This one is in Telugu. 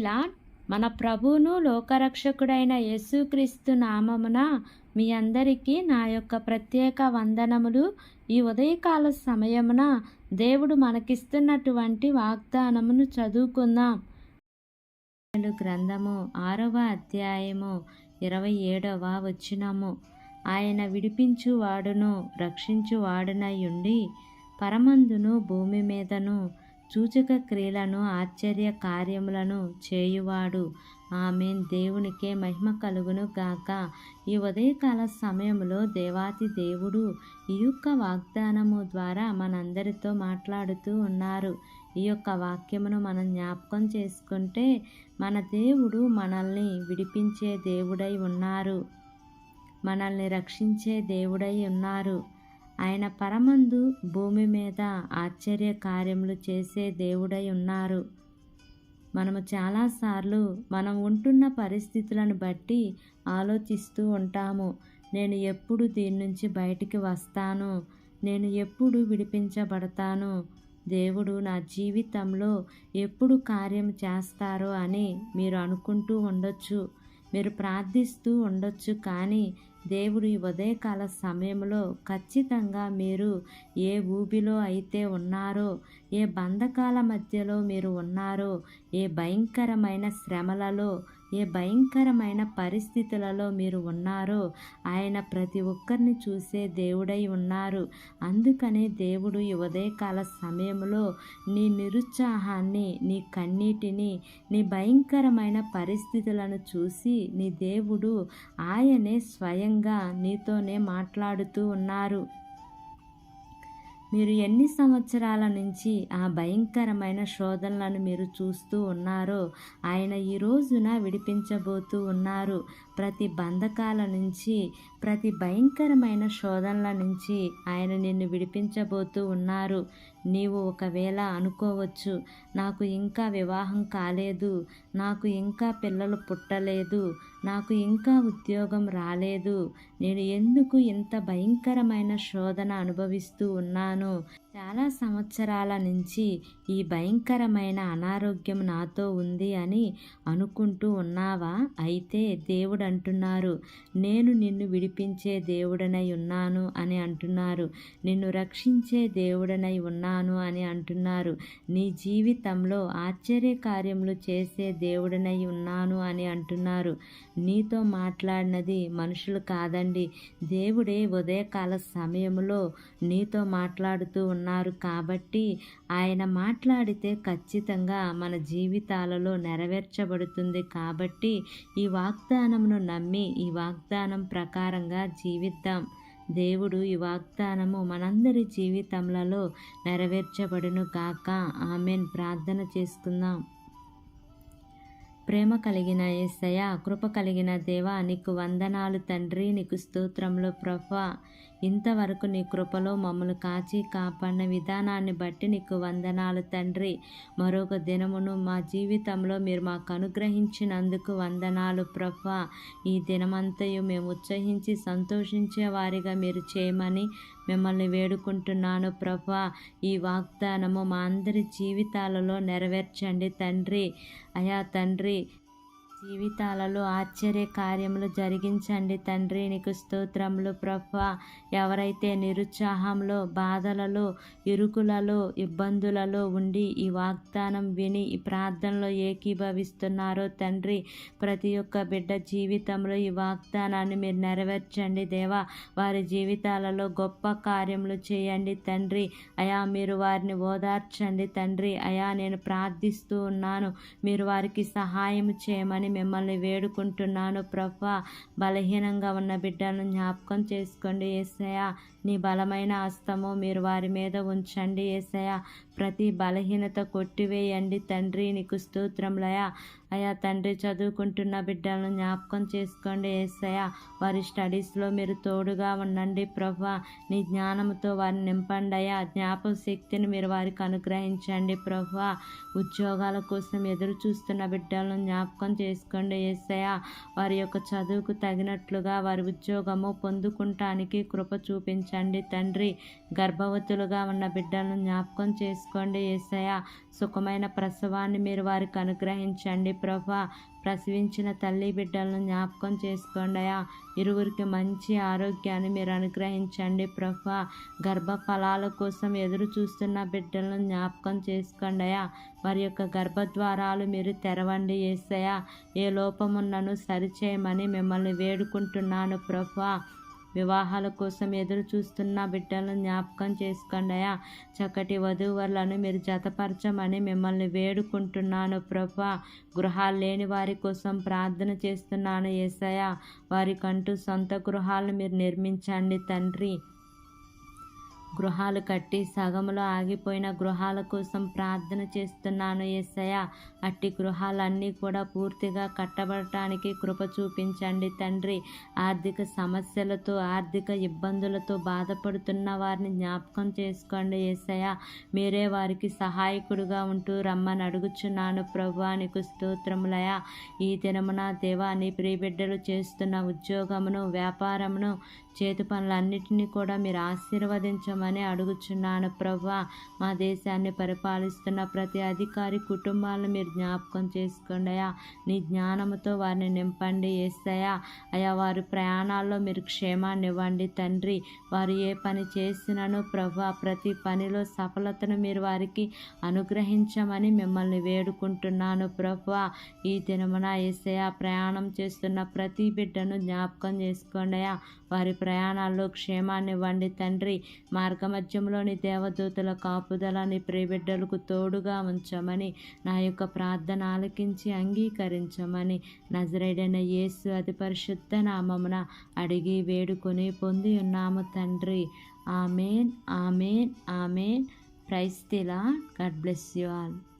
లార్డ్. మన ప్రభువును లోకరక్షకుడైన యేసుక్రీస్తు నామమున మీ అందరికీ నా యొక్క ప్రత్యేక వందనములు. ఈ ఉదయకాల సమయమున దేవుడు మనకిస్తున్నటువంటి వాగ్దానమును చదువుకుందాం. గ్రంథము 6వ అధ్యాయము 27వ వచనము. ఆయన విడిపించువాడును రక్షించువాడునయుండి పరమందును భూమి మీదను సూచక క్రియలను ఆశ్చర్య కార్యములను చేయువాడు. ఆమేన్. దేవునికే మహిమ కలుగును గాక. ఈ ఉదయకాల సమయంలో దేవాతి దేవుడు ఈ యొక్క వాగ్దానము ద్వారా మనందరితో మాట్లాడుతూ ఉన్నారు. ఈ యొక్క వాక్యమును మనం జ్ఞాపకం చేసుకుంటే మన దేవుడు మనల్ని విడిపించే దేవుడై ఉన్నారు, మనల్ని రక్షించే దేవుడై ఉన్నారు. ఆయన పరమందు భూమి మీద ఆశ్చర్య కార్యములు చేసే దేవుడై ఉన్నారు. మనము చాలాసార్లు మనం ఉంటున్న పరిస్థితులను బట్టి ఆలోచిస్తూ ఉంటాము. నేను ఎప్పుడు దీని నుంచి బయటికి వస్తాను, నేను ఎప్పుడు విడిపించబడతాను, దేవుడు నా జీవితంలో ఎప్పుడు కార్యం చేస్తారో అని మీరు అనుకుంటూ ఉండొచ్చు, మీరు ప్రార్థిస్తూ ఉండొచ్చు. కానీ దేవుడు ఈ ఉదయకాల సమయంలో ఖచ్చితంగా మీరు ఏ ఊబిలో అయితే ఉన్నారో, ఏ బంధకాల మధ్యలో మీరు ఉన్నారో, ఏ భయంకరమైన శ్రమలలో, ఏ భయంకరమైన పరిస్థితులలో మీరు ఉన్నారో ఆయన ప్రతి ఒక్కరిని చూసే దేవుడై ఉన్నారు. అందుకనే దేవుడు ఈ ఉదయకాల సమయంలో నీ నిరుత్సాహాన్ని, నీ కన్నీటిని, నీ భయంకరమైన పరిస్థితులను చూసి నీ దేవుడు ఆయనే స్వయంగా నీతోనే మాట్లాడుతూ ఉన్నారు. మీరు ఎన్ని సంవత్సరాల నుంచి ఆ భయంకరమైన శోధనలను మీరు చూస్తూ ఉన్నారో ఆయన ఈ రోజున విడిపించబోతూ ఉన్నారు. ప్రతి బంధకాల నుంచి, ప్రతి భయంకరమైన శోధనల నుంచి ఆయన నిన్ను విడిపించబోతూ ఉన్నారు. నీవు ఒకవేళ అనుకోవచ్చు, నాకు ఇంకా వివాహం కాలేదు, నాకు ఇంకా పిల్లలు పుట్టలేదు, నాకు ఇంకా ఉద్యోగం రాలేదు, నేను ఎందుకు ఇంత భయంకరమైన శోధన అనుభవిస్తూ ఉన్నాను, చాలా సంవత్సరాల నుంచి ఈ భయంకరమైన అనారోగ్యం నాతో ఉంది అని అనుకుంటూ ఉన్నావా? అయితే దేవుడు అంటున్నారు, నేను నిన్ను విడిపించే దేవుడనై ఉన్నాను అని అంటున్నారు, నిన్ను రక్షించే దేవుడనై ఉన్నాను అని అంటున్నారు, నీ జీవితంలో ఆశ్చర్య కార్యములు చేసే దేవుడనై ఉన్నాను అని అంటున్నారు. నీతో మాట్లాడినది మనుషులు కాదండి, దేవుడే ఉదయకాల సమయంలో నీతో మాట్లాడుతూ ఉన్నారు. కాబట్టి ఆయన మాట్లాడితే ఖచ్చితంగా మన జీవితాలలో నెరవేర్చబడుతుంది. కాబట్టి ఈ వాగ్దానమును నమ్మి ఈ వాగ్దానం ప్రకారంగా జీవిద్దాం. దేవుడు ఈ వాగ్దానము మనందరి జీవితములలో నెరవేర్చబడును గాక. ఆమేన్. ప్రార్థన చేసుకుందాం. ప్రేమ కలిగిన యేసయ్య, కృప కలిగిన దేవా, నీకు వందనాలు తండ్రి, నీకు స్తోత్రములు ప్రభువా. ఇంతవరకు నీ కృపలో మమ్మల్ని కాచి కాపాడిన విధానాన్ని బట్టి నీకు వందనాలు తండ్రి. మరొక దినమును మా జీవితంలో మీరు మాకు అనుగ్రహించినందుకు వందనాలు ప్రభువా. ఈ దినమంతయు మేము ఉత్సహించి సంతోషించే వారిగా మీరు చేయమని మిమ్మల్ని వేడుకుంటున్నాను ప్రభువా. ఈ వాగ్దానము మా అందరి జీవితాలలో నెరవేర్చండి తండ్రి. అయా తండ్రి, జీవితాలలో ఆశ్చర్య కార్యములు జరిగించండి తండ్రి. నీకు స్తోత్రములు ప్రభువా. ఎవరైతే నిరుత్సాహంలో, బాధలలో, ఇరుకులలో, ఇబ్బందులలో ఉండి ఈ వాగ్దానం విని ఈ ప్రార్థనలో ఏకీభవిస్తున్నారో తండ్రి, ప్రతి ఒక్క బిడ్డ జీవితంలో ఈ వాగ్దానాన్ని మీరు నెరవేర్చండి దేవా. వారి జీవితాలలో గొప్ప కార్యములు చేయండి తండ్రి. అయా మీరు వారిని ఓదార్చండి తండ్రి. అయా నేను ప్రార్థిస్తూ ఉన్నాను, మీరు వారికి సహాయం చేయమని మిమ్మల్ని వేడుకుంటున్నాను ప్రభువా. బలహీనంగా ఉన్న బిడ్డలను జ్ఞాపకం చేసుకోండి యేసయ్య. నీ బలమైన హస్తము మీరు వారి మీద ఉంచండి యేసయ్య. ప్రతి బలహీనత కొట్టివేయండి తండ్రి. నీకు స్తోత్రములయా. అయా తండ్రి, చదువుకుంటున్న బిడ్డలను జ్ఞాపకం చేసుకోండి యేసయ్య. వారి స్టడీస్లో మీరు తోడుగా ఉండండి ప్రభువా. నీ జ్ఞానంతో వారిని నింపండి అయ్యా. జ్ఞాపక శక్తిని మీరు వారికి అనుగ్రహించండి ప్రభువా. ఉద్యోగాల కోసం ఎదురు చూస్తున్న బిడ్డలను జ్ఞాపకం చేసుకోండి యేసయ్య. వారి యొక్క చదువుకు తగినట్లుగా వారి ఉద్యోగము పొందుకుంటానికి కృప చూపించండి అనుగ్రహించండి తండ్రి. గర్భవతులుగా ఉన్న బిడ్డలను జ్ఞాపకం చేసుకోండి యేసయ్య. సుఖమైన ప్రసవాన్ని మీరు వారికి అనుగ్రహించండి ప్రభా. ప్రసవించిన తల్లి బిడ్డలను జ్ఞాపకం చేసుకోండి అయ్యా. ఇరువురికి మంచి ఆరోగ్యాన్ని మీరు అనుగ్రహించండి ప్రభా. గర్భఫలాల కోసం ఎదురు చూస్తున్న బిడ్డలను జ్ఞాపకం చేసుకోండి అయ్యా. వారి యొక్క గర్భద్వారాలు మీరు తెరవండి యేసయ్య. ఏ లోపమున్నను సరిచేయమని మిమ్మల్ని వేడుకుంటున్నాను ప్రభా. వివాహాల కోసం ఎదురు చూస్తున్న బిడ్డలను జ్ఞాపకం చేసుకోండి అయ్యా. చక్కటి వధూవరులను మీరు జతపరచమని మిమ్మల్ని వేడుకుంటున్నాను ప్రభా. గృహాలు లేని వారి కోసం ప్రార్థన చేస్తున్నాను యేసయ్య. వారికంటూ సొంత గృహాలను మీరు నిర్మించండి తండ్రి. గృహాలు కట్టి సగములో ఆగిపోయిన గృహాల కోసం ప్రార్థన చేస్తున్నాను యేసయ్య. అట్టి గృహాలన్నీ కూడా పూర్తిగా కట్టబడటానికి కృప చూపించండి తండ్రి. ఆర్థిక సమస్యలతో ఆర్థిక ఇబ్బందులతో బాధపడుతున్న వారిని జ్ఞాపకం చేసుకోండి యేసయ్య. మీరే వారికి సహాయకుడుగా ఉంటూ రమ్మని అడుగుచున్నాను ప్రభువా. నీకు స్తోత్రములయ్యా. ఈ దినమున దేవా నీ ప్రియబిడ్డలు చేస్తున్న ఉద్యోగమును వ్యాపారమును చేతి పనులన్నిటినీ కూడా మీరు ఆశీర్వదించమని అడుగుచున్నాను ప్రభువా. మా దేశాన్ని పరిపాలిస్తున్న ప్రతి అధికారి కుటుంబాలను మీరు జ్ఞాపకం చేసుకోండి అయ్యా. నీ జ్ఞానముతో వారిని నింపండి యేసయ్య. అయ్యా వారి ప్రయాణాల్లో మీరు క్షేమాన్ని ఇవ్వండి తండ్రి. వారు ఏ పని చేసినను ప్రభువా ప్రతి పనిలో సఫలతను మీరు వారికి అనుగ్రహించమని మిమ్మల్ని వేడుకుంటున్నాను ప్రభువా. ఈ దినమున యేసయ్య ప్రయాణం చేస్తున్న ప్రతి బిడ్డను జ్ఞాపకం చేసుకోండి అయ్యా. వారి ప్రయాణాల్లో క్షేమాన్ని ఇవ్వండి తండ్రి. మార్గమధ్యంలోని దేవదూతల కాపుదల నీ ప్రియబిడ్డలకు తోడుగా ఉంచమని నా యొక్క ప్రార్థన ఆలకించి అంగీకరించమని నజరేయుడైన యేసు అతి పరిశుద్ధ నామమున అడిగి వేడుకొని పొంది ఉన్నాము తండ్రి. ఆమేన్ ఆమేన్ ఆమేన్. Praise the lord. God bless you all.